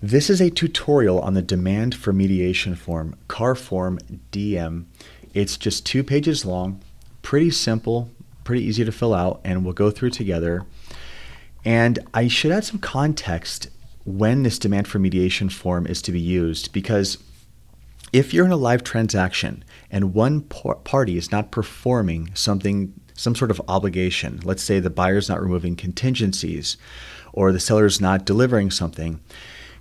This is a tutorial on the demand for mediation form, CAR form DM. It's just 2 pages long, pretty simple, pretty easy to fill out, and we'll go through together. And I should add some context when this demand for mediation form is to be used, because if you're in a live transaction and one party is not performing something, some sort of obligation, let's say the buyer's not removing contingencies or the seller's not delivering something,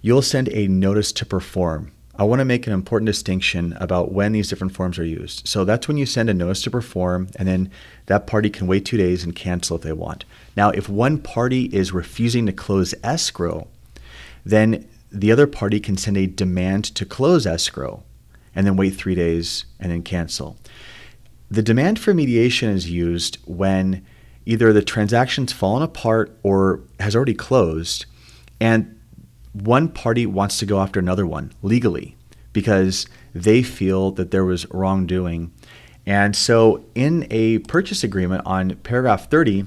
you'll send a notice to perform. I want to make an important distinction about when these different forms are used. So that's when you send a notice to perform, and then that party can wait 2 days and cancel if they want. Now, if one party is refusing to close escrow, then the other party can send a demand to close escrow and then wait 3 days and then cancel. The demand for mediation is used when either the transaction's fallen apart or has already closed, and one party wants to go after another one legally because they feel that there was wrongdoing. And so in a purchase agreement on paragraph 30,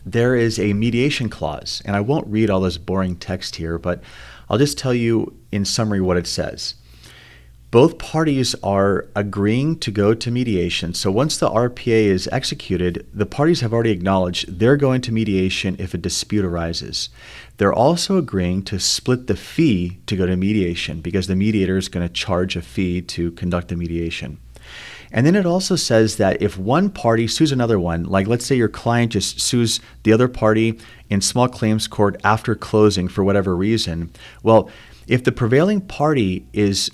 there is a mediation clause. And I won't read all this boring text here, but I'll just tell you in summary what it says. Both parties are agreeing to go to mediation. So once the RPA is executed, the parties have already acknowledged they're going to mediation if a dispute arises. They're also agreeing to split the fee to go to mediation because the mediator is going to charge a fee to conduct the mediation. And then it also says that if one party sues another one, like let's say your client just sues the other party in small claims court after closing for whatever reason, well, if the prevailing party is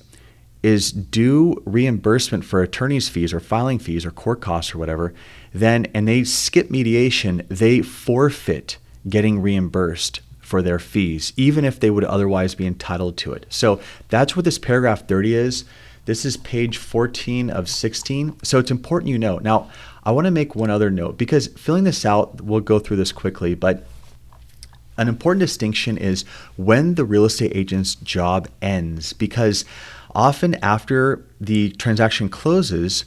due reimbursement for attorney's fees or filing fees or court costs or whatever, then, and they skip mediation, they forfeit getting reimbursed for their fees, even if they would otherwise be entitled to it. So that's what this paragraph 30 is. This is page 14 of 16. So it's important you know. Now, I want to make one other note because filling this out, we'll go through this quickly, but an important distinction is when the real estate agent's job ends, because often after the transaction closes,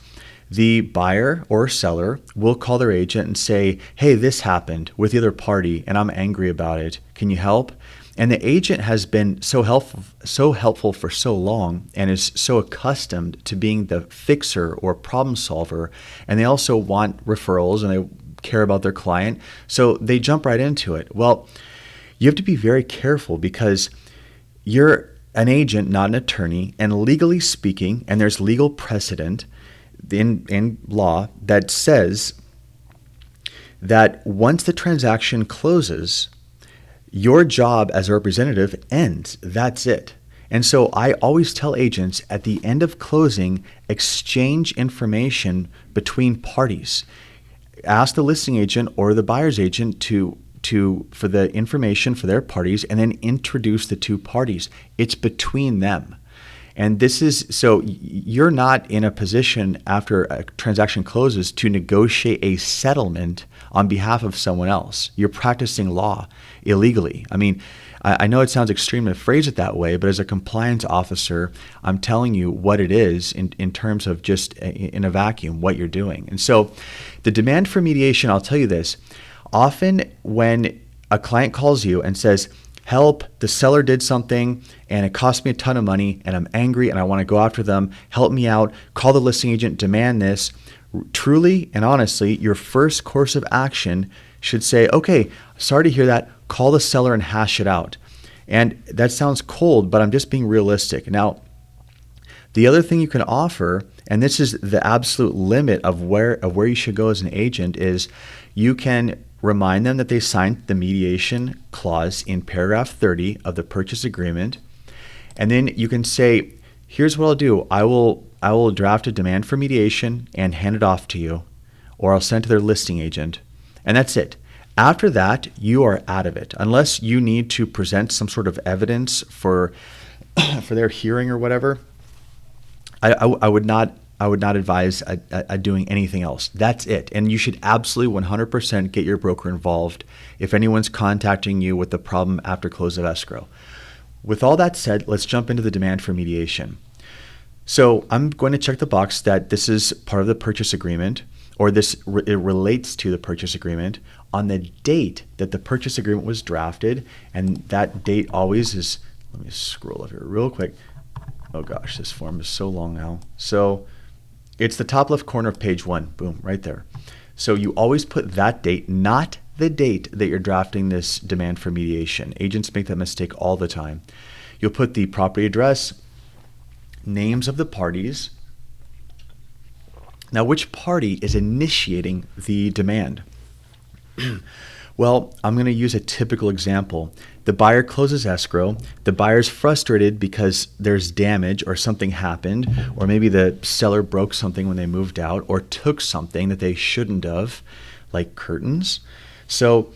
the buyer or seller will call their agent and say, hey, this happened with the other party and I'm angry about it. Can you help? And the agent has been so helpful for so long and is so accustomed to being the fixer or problem solver. And they also want referrals and they care about their client. So they jump right into it. Well, you have to be very careful because you're an agent, not an attorney, and legally speaking, and there's legal precedent in law that says that once the transaction closes, your job as a representative ends. That's it. And so I always tell agents at the end of closing, exchange information between parties. Ask the listing agent or the buyer's agent for the information for their parties and then introduce the two parties. It's between them. And this is, so you're not in a position after a transaction closes to negotiate a settlement on behalf of someone else. You're practicing law illegally. I mean, I know it sounds extreme to phrase it that way, but as a compliance officer, I'm telling you what it is in terms of just in a vacuum, what you're doing. And so the demand for mediation, I'll tell you this, often when a client calls you and says, help, the seller did something and it cost me a ton of money and I'm angry and I want to go after them, help me out, call the listing agent, demand this. Truly and honestly, your first course of action should say, okay, sorry to hear that, call the seller and hash it out. And that sounds cold, but I'm just being realistic. Now, the other thing you can offer, and this is the absolute limit of where you should go as an agent, is you can remind them that they signed the mediation clause in paragraph 30 of the purchase agreement. And then you can say, here's what I'll do. I will draft a demand for mediation and hand it off to you, or I'll send it to their listing agent. And that's it. After that, you are out of it. Unless you need to present some sort of evidence for their hearing or whatever, I would not advise doing anything else. That's it. And you should absolutely 100% get your broker involved if anyone's contacting you with the problem after close of escrow. With all that said, let's jump into the demand for mediation. So I'm going to check the box that this is part of the purchase agreement, or it relates to the purchase agreement on the date that the purchase agreement was drafted. And that date always is let me scroll up here real quick. Oh gosh, this form is so long now. So it's the top left corner of page 1. Boom, right there. So you always put that date, not the date that you're drafting this demand for mediation. Agents make that mistake all the time. You'll put the property address, names of the parties. Now, which party is initiating the demand? Well, I'm going to use a typical example. The buyer closes escrow. The buyer's frustrated because there's damage or something happened, or maybe the seller broke something when they moved out or took something that they shouldn't have, like curtains. So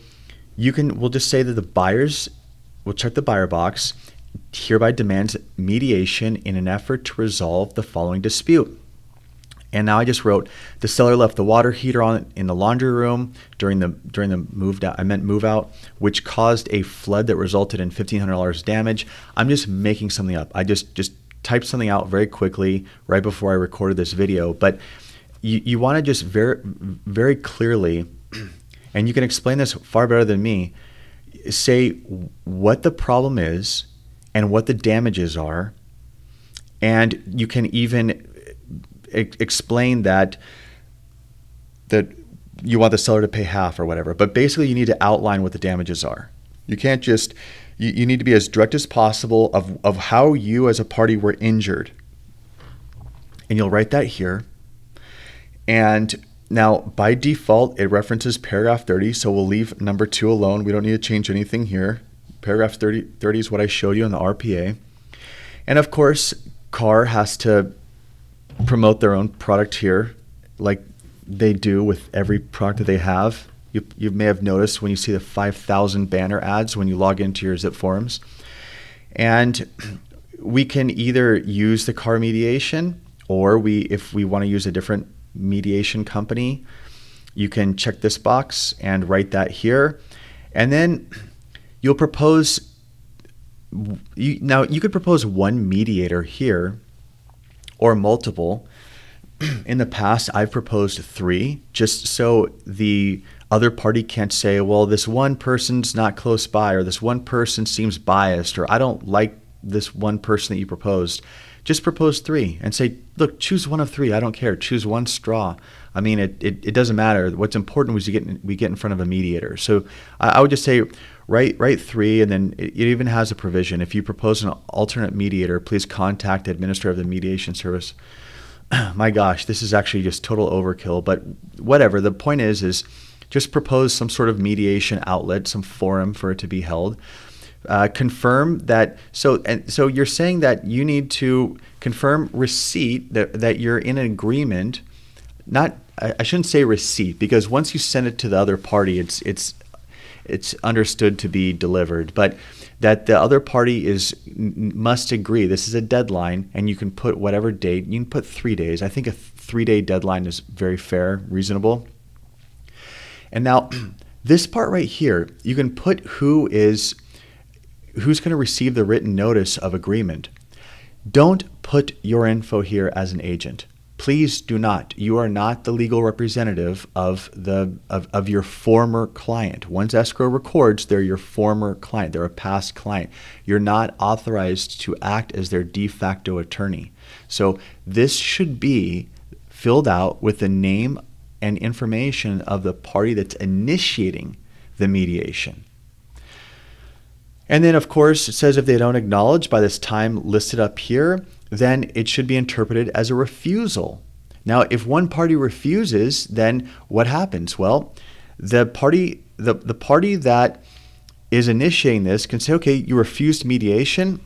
we'll just say that we'll check the buyer box, hereby demands mediation in an effort to resolve the following dispute. And now I just wrote, the seller left the water heater on in the laundry room during the move out, which caused a flood that resulted in $1,500 damage. I'm just making something up. I just typed something out very quickly right before I recorded this video. But you want to just very, very clearly, and you can explain this far better than me, say what the problem is and what the damages are. And you can even explain that you want the seller to pay half or whatever, but basically you need to outline what the damages are. You can't just, you need to be as direct as possible of how you as a party were injured. And you'll write that here. And now by default, it references paragraph 30, so we'll leave number 2 alone. We don't need to change anything here. Paragraph 30 is what I showed you in the RPA. And of course, CAR has to promote their own product here, like they do with every product that they have. You may have noticed when you see the 5,000 banner ads when you log into your Zip forums. And we can either use the CAR mediation, or if we want to use a different mediation company, you can check this box and write that here. And then you'll propose, now you could propose one mediator here, or multiple. In the past, I've proposed 3, just so the other party can't say, well, this one person's not close by, or this one person seems biased, or I don't like this one person that you proposed. Just propose 3 and say, look, choose one of 3. I don't care. Choose one straw. I mean, it doesn't matter. What's important was we get in front of a mediator. So I would just say, write 3, and then it even has a provision. If you propose an alternate mediator, please contact the administrator of the mediation service. My gosh, this is actually just total overkill, but whatever. The point is just propose some sort of mediation outlet, some forum for it to be held. Confirm that, so you're saying that you need to confirm receipt, that you're in an agreement. I shouldn't say receipt, because once you send it to the other party, it's understood to be delivered, but that the other party must agree. This is a deadline, and you can put whatever date. You can put 3 days. I think a 3-day deadline is very fair, reasonable. And now this part right here, you can put who's going to receive the written notice of agreement. Don't put your info here as an agent. Please do not. You are not the legal representative of your former client. Once escrow records, they're your former client. They're a past client. You're not authorized to act as their de facto attorney. So this should be filled out with the name and information of the party that's initiating the mediation. And then, of course, it says if they don't acknowledge by this time listed up here, then it should be interpreted as a refusal. Now, if one party refuses, then what happens? Well, the party that is initiating this can say, okay, you refused mediation.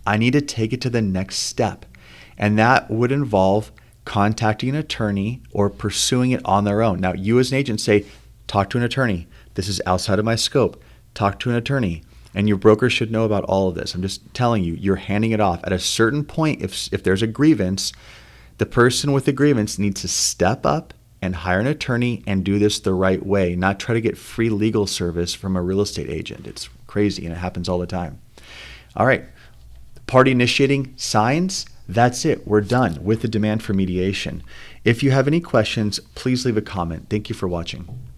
I need to take it to the next step. And that would involve contacting an attorney or pursuing it on their own. Now, you as an agent say, talk to an attorney. This is outside of my scope. Talk to an attorney. And your broker should know about all of this. I'm just telling you, you're handing it off. At a certain point, if there's a grievance, the person with the grievance needs to step up and hire an attorney and do this the right way, not try to get free legal service from a real estate agent. It's crazy, and it happens all the time. All right, party initiating signs. That's it. We're done with the demand for mediation. If you have any questions, please leave a comment. Thank you for watching.